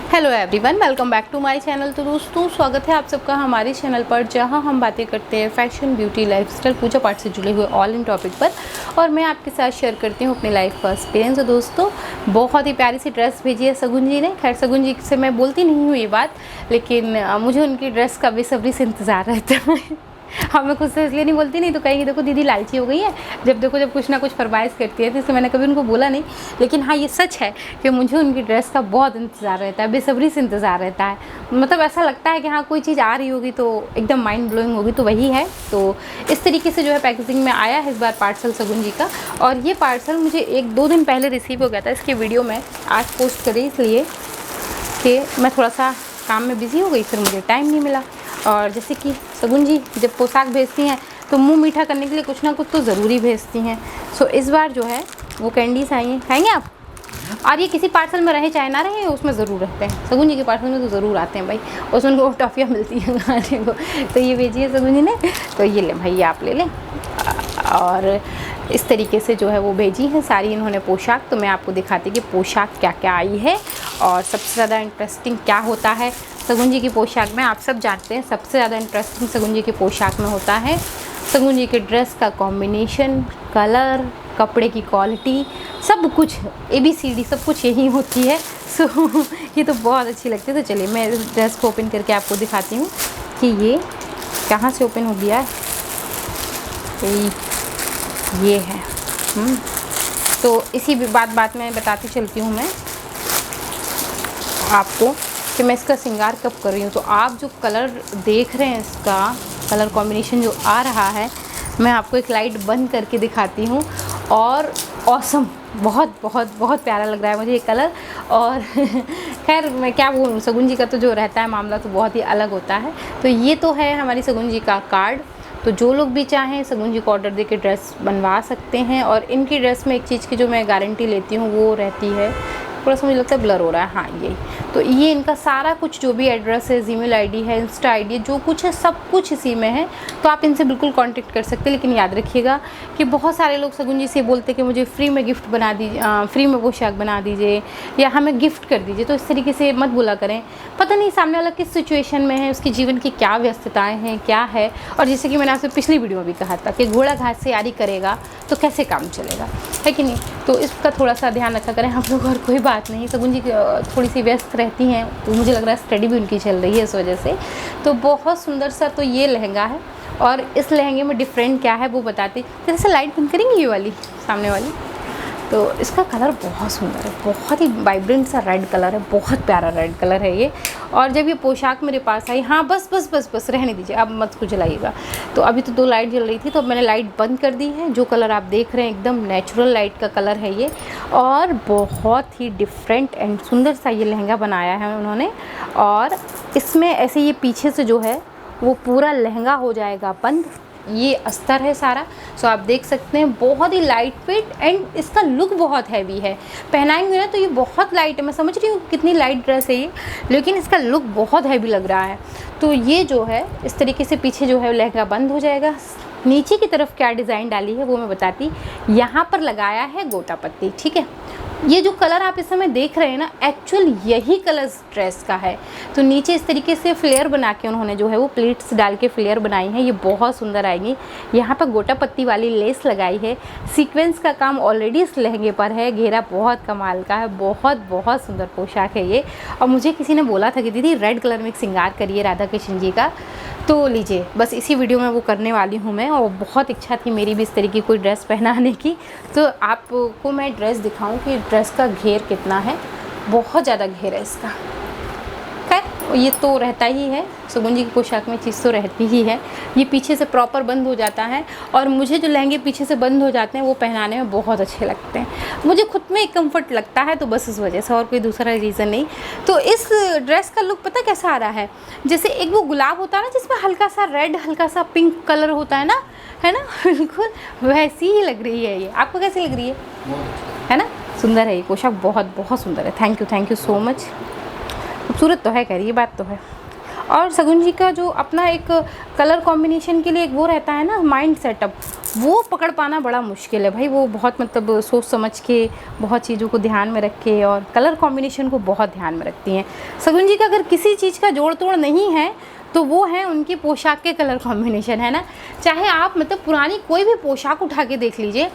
Hello everyone, welcome back to my channel. तो दोस्तों, स्वागत है आप सबका हमारे चैनल पर, जहां हम बातें करते हैं फैशन, ब्यूटी, लाइफस्टाइल, पूजा पाठ से जुड़े हुए ऑल इन टॉपिक पर। और मैं आपके साथ शेयर करती हूं अपनी लाइफ का एक्सपीरियंस। तो दोस्तों, बहुत ही प्यारी सी ड्रेस भेजी है सगुन जी ने। खैर, सगुन जी से मैं बोलती नहीं हूँ ये बात, लेकिन मुझे उनकी ड्रेस का बेसब्री से इंतज़ार रहता है। हाँ, मैं खुद से इसलिए नहीं बोलती, नहीं तो कहेंगी देखो दीदी लालची हो गई है, जब देखो जब कुछ ना कुछ फरमाइश करती है। तो इसलिए मैंने कभी उनको बोला नहीं, लेकिन हाँ ये सच है कि मुझे उनकी ड्रेस का बहुत इंतज़ार रहता है, बेसब्री से इंतज़ार रहता है। मतलब ऐसा लगता है कि हाँ कोई चीज़ आ रही होगी तो एकदम माइंड ब्लोइंग होगी, तो वही है। तो इस तरीके से जो है पैकेजिंग में आया है इस बार पार्सल सगुन जी का। और ये पार्सल मुझे 1-2 दिन पहले रिसीव हो गया था। इसकी वीडियो मैं आज पोस्ट करी इसलिए कि मैं थोड़ा सा काम में बिज़ी हो गई, फिर मुझे टाइम नहीं मिला। और जैसे कि सगुन जी जब पोशाक भेजती हैं तो मुंह मीठा करने के लिए कुछ ना कुछ तो ज़रूरी भेजती हैं। सो इस बार जो है वो कैंडीज़ आई हैं, खाएंगे आप? और ये किसी पार्सल में रहे चाहे ना रहे, उसमें ज़रूर रहते हैं। सगुन जी के पार्सल में तो ज़रूर आते हैं भाई, उसमें उनको टॉफ़ियाँ मिलती हैं खाने को। तो ये भेजी है सगुन जी ने, तो ये लें भाई, आप ले लें। और इस तरीके से जो है वो भेजी है सारी इन्होंने पोशाक। तो मैं आपको दिखाती कि पोशाक क्या क्या आई है और सबसे ज़्यादा इंटरेस्टिंग क्या होता है सगुन जी की पोशाक में। आप सब जानते हैं सबसे ज़्यादा इंटरेस्टिंग सगुन जी की पोशाक में होता है सगुन जी के ड्रेस का कॉम्बिनेशन, कलर, कपड़े की क्वालिटी, सब कुछ ABCD सब कुछ यही होती है। सो ये तो बहुत अच्छी लगती है। तो चलिए मैं इस ड्रेस को ओपन करके आपको दिखाती हूँ कि ये कहाँ से ओपन हो गया है। ये है। तो इसी बात में बताती चलती हूँ मैं आपको कि मैं इसका श्रृंगार कब कर रही हूँ। तो आप जो कलर देख रहे हैं, इसका कलर कॉम्बिनेशन जो आ रहा है, मैं आपको एक लाइट बंद करके दिखाती हूँ। और ऑसम, बहुत बहुत बहुत प्यारा लग रहा है मुझे ये कलर। और खैर मैं क्या बोलूँ, सगुन जी का तो जो रहता है मामला तो बहुत ही अलग होता है। तो ये तो है हमारी सगुन जी का कार्ड। तो जो लोग भी चाहें सगुन जी को ऑर्डर दे के ड्रेस बनवा सकते हैं। और इनकी ड्रेस में एक चीज़ की जो मैं गारंटी लेती हूँ वो रहती है, थोड़ा सा मुझे लगता है ब्लर हो रहा है, हाँ यही। तो ये इनका सारा कुछ जो भी एड्रेस है, जीमेल आईडी है, इंस्टा आईडी है, जो कुछ है सब कुछ इसी में है। तो आप इनसे बिल्कुल कांटेक्ट कर सकते हैं। लेकिन याद रखिएगा कि बहुत सारे लोग सगुन जी से बोलते हैं कि मुझे फ्री में गिफ्ट बना दीजिए, फ्री में पोशाक बना दीजिए या हमें गिफ्ट कर दीजिए। तो इस तरीके से मत बोला करें, पता नहीं सामने वाला किस सिचुएशन में है, उसकी जीवन की क्या व्यस्तताएँ हैं, क्या है। और जैसे कि मैंने आपसे पिछली वीडियो में भी कहा था कि घोड़ा घास से यारी करेगा तो कैसे काम चलेगा, है कि नहीं। तो इसका थोड़ा सा ध्यान रखा करें हम लोग। और कोई बात नहीं, सगुन जी थोड़ी सी व्यस्त रहती हैं, तो मुझे लग रहा है स्टडी भी उनकी चल रही है इस वजह से। तो बहुत सुंदर सा तो ये लहंगा है। और इस लहंगे में डिफरेंट क्या है वो बताती। जैसे लाइट बंद करेंगे ये वाली सामने वाली, तो इसका कलर बहुत सुंदर है, बहुत ही वाइब्रेंट सा रेड कलर है, बहुत प्यारा रेड कलर है ये। और जब ये पोशाक मेरे पास आई, हाँ बस रहने दीजिए, अब मत कुछ जलाइएगा। तो अभी तो 2 लाइट जल रही थी, तो मैंने लाइट बंद कर दी है। जो कलर आप देख रहे हैं एकदम नेचुरल लाइट का कलर है ये। और बहुत ही डिफरेंट एंड सुंदर सा ये लहंगा बनाया है उन्होंने। और इसमें ऐसे ये पीछे से जो है वो पूरा लहंगा हो जाएगा बंद। ये अस्तर है सारा। सो आप देख सकते हैं बहुत ही लाइट वेट एंड इसका लुक बहुत हैवी है। पहनाएंगे ना तो ये बहुत लाइट है। मैं समझ रही हूँ कितनी लाइट ड्रेस है ये, लेकिन इसका लुक बहुत हैवी लग रहा है। तो ये जो है इस तरीके से पीछे जो है लहंगा बंद हो जाएगा। नीचे की तरफ क्या डिज़ाइन डाली है वो मैं बताती। यहाँ पर लगाया है गोटा पत्ती, ठीक है। ये जो कलर आप इस समय देख रहे हैं ना, एक्चुअल यही कलर ड्रेस का है। तो नीचे इस तरीके से फ्लेयर बना के उन्होंने जो है वो प्लीट्स डाल के फ्लेयर बनाई है। ये बहुत सुंदर आएगी। यहाँ पर गोटा पत्ती वाली लेस लगाई है। सीक्वेंस का काम ऑलरेडी इस लहंगे पर है। घेरा बहुत कमाल का है, बहुत बहुत सुंदर पोशाक है ये। और मुझे किसी ने बोला था कि दीदी रेड कलर में एक श्रृंगार करिए राधा कृष्ण जी का, तो लीजिए बस इसी वीडियो में वो करने वाली हूँ मैं। और बहुत इच्छा थी मेरी भी इस तरीके की कोई ड्रेस पहनाने की। तो आपको मैं ड्रेस दिखाऊं कि ड्रेस का घेर कितना है। बहुत ज़्यादा घेर है इसका। खैर ये तो रहता ही है, सगुन जी की पोशाक में चीज़ तो रहती ही है। ये पीछे से प्रॉपर बंद हो जाता है। और मुझे जो लहंगे पीछे से बंद हो जाते हैं वो पहनाने में बहुत अच्छे लगते हैं। मुझे खुद में एक कम्फर्ट लगता है, तो बस इस वजह से, और कोई दूसरा रीज़न नहीं। तो इस ड्रेस का लुक पता कैसा आ रहा है, जैसे एक वो गुलाब होता है ना जिसमें हल्का सा रेड हल्का सा पिंक कलर होता है ना, है ना, बिल्कुल वैसी ही लग रही है ये। आपको कैसी लग रही है ना। सुंदर है ये पोशाक, बहुत बहुत सुंदर है। Thank you so much. खूबसूरत तो है, कह रही ये बात तो है। और सगुन जी का जो अपना एक कलर कॉम्बिनेशन के लिए एक वो रहता है ना माइंड सेटअप, वो पकड़ पाना बड़ा मुश्किल है भाई। वो बहुत मतलब सोच समझ के, बहुत चीज़ों को ध्यान में रख के और कलर कॉम्बिनेशन को बहुत ध्यान में रखती हैं। शगुन जी का अगर किसी चीज़ का जोड़ तोड़ नहीं है तो वो है उनकी पोशाक के कलर कॉम्बिनेशन, है ना। चाहे आप मतलब पुरानी कोई भी पोशाक उठा के देख लीजिए,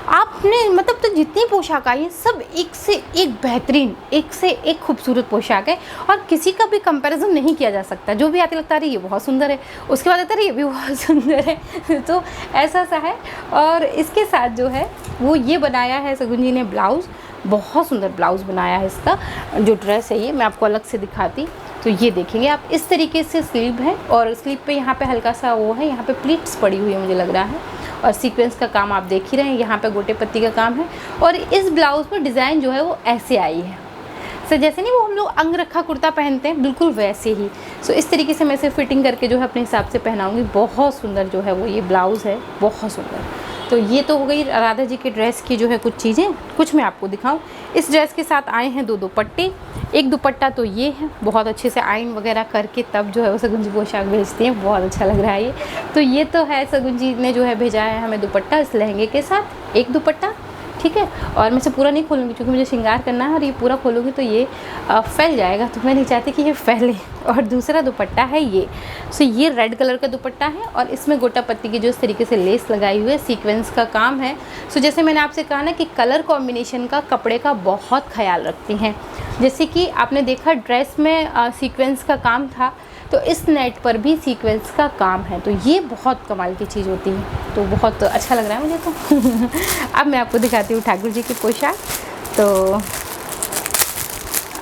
आपने मतलब तो जितनी पोशाक आई है सब एक से एक बेहतरीन, एक से एक खूबसूरत पोशाक है और किसी का भी कंपैरिजन नहीं किया जा सकता। जो भी आती लगता है ये बहुत सुंदर है, उसके बाद लगता है ये भी बहुत सुंदर है तो ऐसा सा है। और इसके साथ जो है वो ये बनाया है शगुन जी ने ब्लाउज़, बहुत सुंदर ब्लाउज़ बनाया है इसका। जो ड्रेस है ये मैं आपको अलग से दिखाती तो ये देखेंगे आप, इस तरीके से स्लीव है और स्लीव पे यहाँ पे हल्का सा वो है, यहाँ पे प्लीट्स पड़ी हुई है मुझे लग रहा है, और सीक्वेंस का काम आप देख ही रहे हैं, यहाँ पे गोटे पत्ती का काम है। और इस ब्लाउज़ पर डिज़ाइन जो है वो ऐसे आई है, सो जैसे नहीं वो हम लोग अंग रखा कुर्ता पहनते हैं बिल्कुल वैसे ही। सो इस तरीके से मैं इसे फिटिंग करके जो है अपने हिसाब से पहनाऊँगी। बहुत सुंदर जो है वो ये ब्लाउज़ है, बहुत सुंदर। तो ये तो हो गई राधा जी के ड्रेस की जो है कुछ चीज़ें, कुछ मैं आपको दिखाऊं। इस ड्रेस के साथ आए हैं 2 दुपट्टे। एक दुपट्टा तो ये है, बहुत अच्छे से आयरन वगैरह करके तब जो है वो शगुन जी पोशाक भेजती हैं, बहुत अच्छा लग रहा है ये। तो ये तो है शगुन जी ने जो है भेजा है हमें दुपट्टा इस लहंगे के साथ, एक दुपट्टा, ठीक है। और मैं इसे पूरा नहीं खोलूँगी क्योंकि मुझे श्रृंगार करना है और ये पूरा खोलूँगी तो ये फैल जाएगा, तो मैं नहीं चाहती कि ये फैले। और दूसरा दुपट्टा है ये, सो ये रेड कलर का दुपट्टा है और इसमें गोटा पत्ती की जो इस तरीके से लेस लगाई हुई है, सीक्वेंस का काम है। सो जैसे मैंने आपसे कहा ना कि कलर कॉम्बिनेशन का कपड़े का बहुत ख्याल रखती हैं। जैसे कि आपने देखा ड्रेस में सीक्वेंस का काम था, तो इस नेट पर भी सीक्वेंस का काम है, तो ये बहुत कमाल की चीज़ होती है, तो बहुत अच्छा लग रहा है मुझे तो अब मैं आपको दिखाती हूँ ठाकुर जी की पोशाक। तो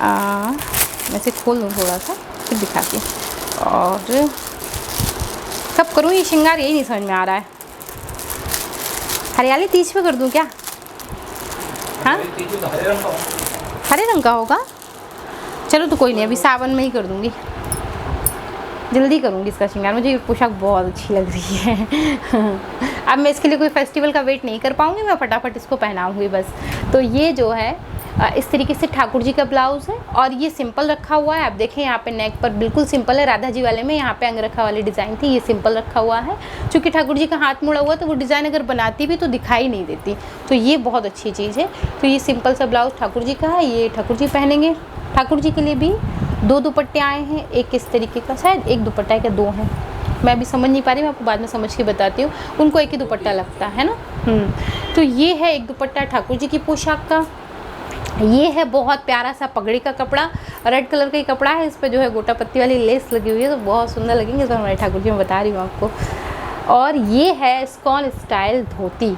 मैं इसे खोल दूँ थोड़ा सा फिर दिखाती हूँ। और कब करूँ ये श्रृंगार, यही नहीं समझ में आ रहा है। हरियाली तीज पे कर दूँ क्या? हाँ, हरे रंग का होगा, चलो तो कोई नहीं, अभी सावन में ही कर दूँगी, जल्दी करूँगी इसका श्रृंगार। मुझे ये पोशाक बहुत अच्छी लग रही है अब मैं इसके लिए कोई फेस्टिवल का वेट नहीं कर पाऊँगी, मैं फटाफट इसको पहनाऊँगी बस। तो ये जो है इस तरीके से ठाकुर जी का ब्लाउज़ है और ये सिंपल रखा हुआ है। आप देखें यहाँ पे नेक पर बिल्कुल सिंपल है, राधा जी वाले में यहाँ पे अंग रखा वाली डिज़ाइन थी, ये सिंपल रखा हुआ है। चूँकि ठाकुर जी का हाथ मुड़ा हुआ तो वो डिज़ाइन अगर बनाती भी तो दिखाई नहीं देती, तो ये बहुत अच्छी चीज़ है। तो ये सिंपल सा ब्लाउज़ ठाकुर जी का है, ये ठाकुर जी पहनेंगे। ठाकुर जी के लिए भी 2 दुपट्टे आए हैं, एक इस तरीके का, शायद एक दुपट्टा है क्या 2 हैं, मैं अभी समझ नहीं पा रही, मैं आपको बाद में समझ के बताती हूँ। उनको एक ही दुपट्टा लगता है ना। तो ये है एक दुपट्टा ठाकुर जी की पोशाक का। ये है बहुत प्यारा सा पगड़ी का कपड़ा, रेड कलर का ही कपड़ा है, इस पर जो है गोटा पत्ती वाली लेस लगी हुई है, तो बहुत सुंदर लगेंगे। इस बार हमारे ठाकुर जी मैं बता रही हूँ आपको। और ये है स्कॉन स्टाइल धोती,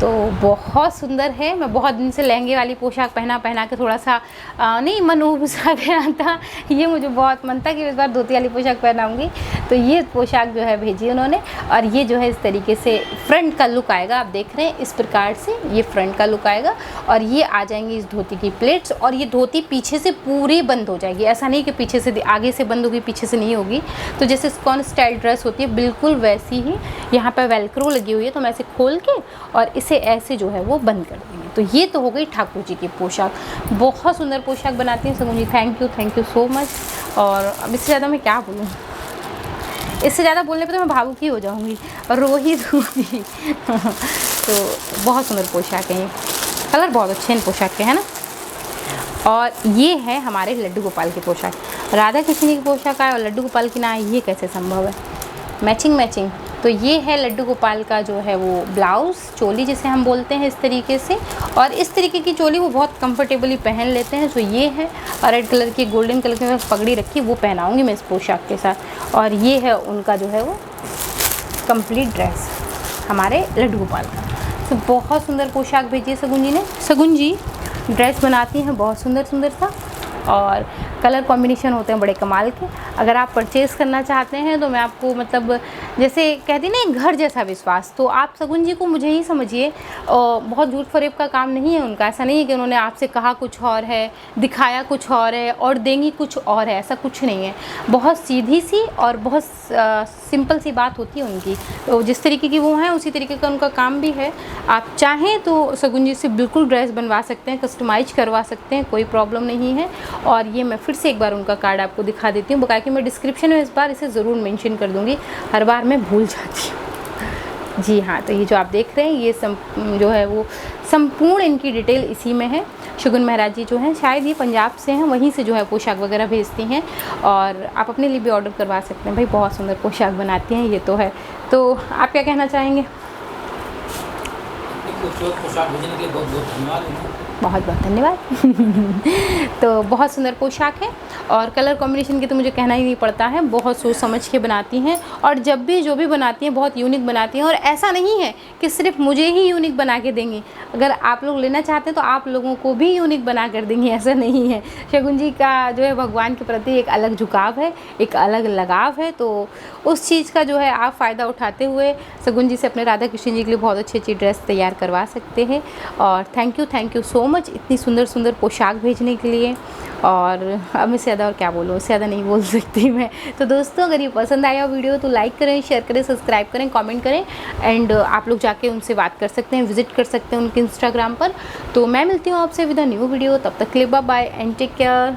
तो बहुत सुंदर है। मैं बहुत दिन से लहंगे वाली पोशाक पहना के थोड़ा सा नहीं मन उब सा गया था, ये मुझे बहुत मन था कि इस बार धोती वाली पोशाक पहनाऊंगी। तो ये पोशाक जो है भेजी उन्होंने, और ये जो है इस तरीके से फ्रंट का लुक आएगा, आप देख रहे हैं इस प्रकार से ये फ्रंट का लुक आएगा। और ये आ जाएंगी इस धोती की प्लेट्स, और ये धोती पीछे से पूरी बंद हो जाएगी, ऐसा नहीं कि पीछे से आगे से बंद होगी पीछे से नहीं होगी। तो जैसे स्कॉन स्टाइल ड्रेस होती है बिल्कुल वैसी ही यहाँ पर वेलक्रो लगी हुई है, तो मैं इसे खोल के और इसे ऐसे जो है वो बंद कर देंगे। तो ये तो हो गई ठाकुर जी की पोशाक, बहुत सुंदर पोशाक बनाती हैं शगुन जी, थैंक यू सो मच। और अब इससे ज़्यादा मैं क्या बोलूँ, इससे ज़्यादा बोलने पे तो मैं भावुक ही हो जाऊँगी और रो ही दूँगी तो बहुत सुंदर पोशाक है, ये कलर बहुत अच्छे हैं इन पोशाक के, है ना। और ये है हमारे लड्डू गोपाल की पोशाक, राधा कृष्ण की पोशाक आए और लड्डू गोपाल की ना आए, ये कैसे संभव है, मैचिंग। तो ये है लड्डू गोपाल का जो है वो ब्लाउज़, चोली जिसे हम बोलते हैं इस तरीके से, और इस तरीके की चोली वो बहुत कंफर्टेबली पहन लेते हैं। तो ये है, और रेड कलर की गोल्डन कलर की पगड़ी रखी, वो पहनाऊँगी मैं इस पोशाक के साथ। और ये है उनका जो है वो कंप्लीट ड्रेस हमारे लड्डू गोपाल का। तो बहुत सुंदर पोशाक भेजी है शगुन जी ने। शगुन जी ड्रेस बनाती हैं बहुत सुंदर सा, और कलर कॉम्बिनेशन होते हैं बड़े कमाल के। अगर आप परचेज़ करना चाहते हैं तो मैं आपको मतलब जैसे कहती ना एक घर जैसा विश्वास, तो आप शगुन जी को मुझे ही समझिए, बहुत झूठ फरेब का काम नहीं है उनका। ऐसा नहीं है कि उन्होंने आपसे कहा कुछ और है, दिखाया कुछ और है और देंगी कुछ और है, ऐसा कुछ नहीं है। बहुत सीधी सी और बहुत सिंपल सी बात होती है उनकी। तो जिस तरीके की वो हैं उसी तरीके का उनका काम भी है। आप चाहें तो शगुन जी से बिल्कुल ड्रेस बनवा सकते हैं, कस्टमाइज करवा सकते हैं, कोई प्रॉब्लम नहीं है। और ये मैं फिर से एक बार उनका कार्ड आपको दिखा देती हूँ, बकाया कि मैं डिस्क्रिप्शन में इस बार इसे ज़रूर मेंशन कर दूँगी, हर बार मैं भूल जाती हूँ। जी हाँ, तो ये जो आप देख रहे हैं ये जो है वो संपूर्ण इनकी डिटेल इसी में है। शगुन महाराज जी जो हैं शायद ये पंजाब से हैं, वहीं से जो है पोशाक वगैरह भेजती हैं और आप अपने लिए भी ऑर्डर करवा सकते हैं। भाई बहुत सुंदर पोशाक बनाती हैं ये तो है। तो आप क्या कहना चाहेंगे? पोशाक भेजने के लिए बहुत बहुत धन्यवाद। बहुत बहुत धन्यवाद। तो बहुत सुंदर पोशाक है और कलर कॉम्बिनेशन की तो मुझे कहना ही नहीं पड़ता है, बहुत सोच समझ के बनाती हैं और जब भी जो भी बनाती हैं बहुत यूनिक बनाती हैं। और ऐसा नहीं है कि सिर्फ मुझे ही यूनिक बना के देंगी, अगर आप लोग लेना चाहते हैं तो आप लोगों को भी यूनिक बना कर देंगी, ऐसा नहीं है। शगुन जी का जो है भगवान के प्रति एक अलग झुकाव है, एक अलग लगाव है, तो उस चीज़ का जो है आप फ़ायदा उठाते हुए शगुन जी से अपने राधा कृष्ण जी के लिए बहुत अच्छी अच्छी ड्रेस तैयार करवा सकते हैं। और थैंक यू सो मच इतनी सुंदर सुंदर पोशाक भेजने के लिए। और अब मैं ज़्यादा और क्या बोलूँ, ज़्यादा नहीं बोल सकती मैं। तो दोस्तों अगर ये पसंद आया वीडियो तो लाइक करें, शेयर करें, सब्सक्राइब करें, कमेंट करें एंड आप लोग जाके उनसे बात कर सकते हैं, विजिट कर सकते हैं उनके इंस्टाग्राम पर। तो मैं मिलती हूँ आपसे विद अ न्यू वीडियो, तब तक के लिए bye bye and take care.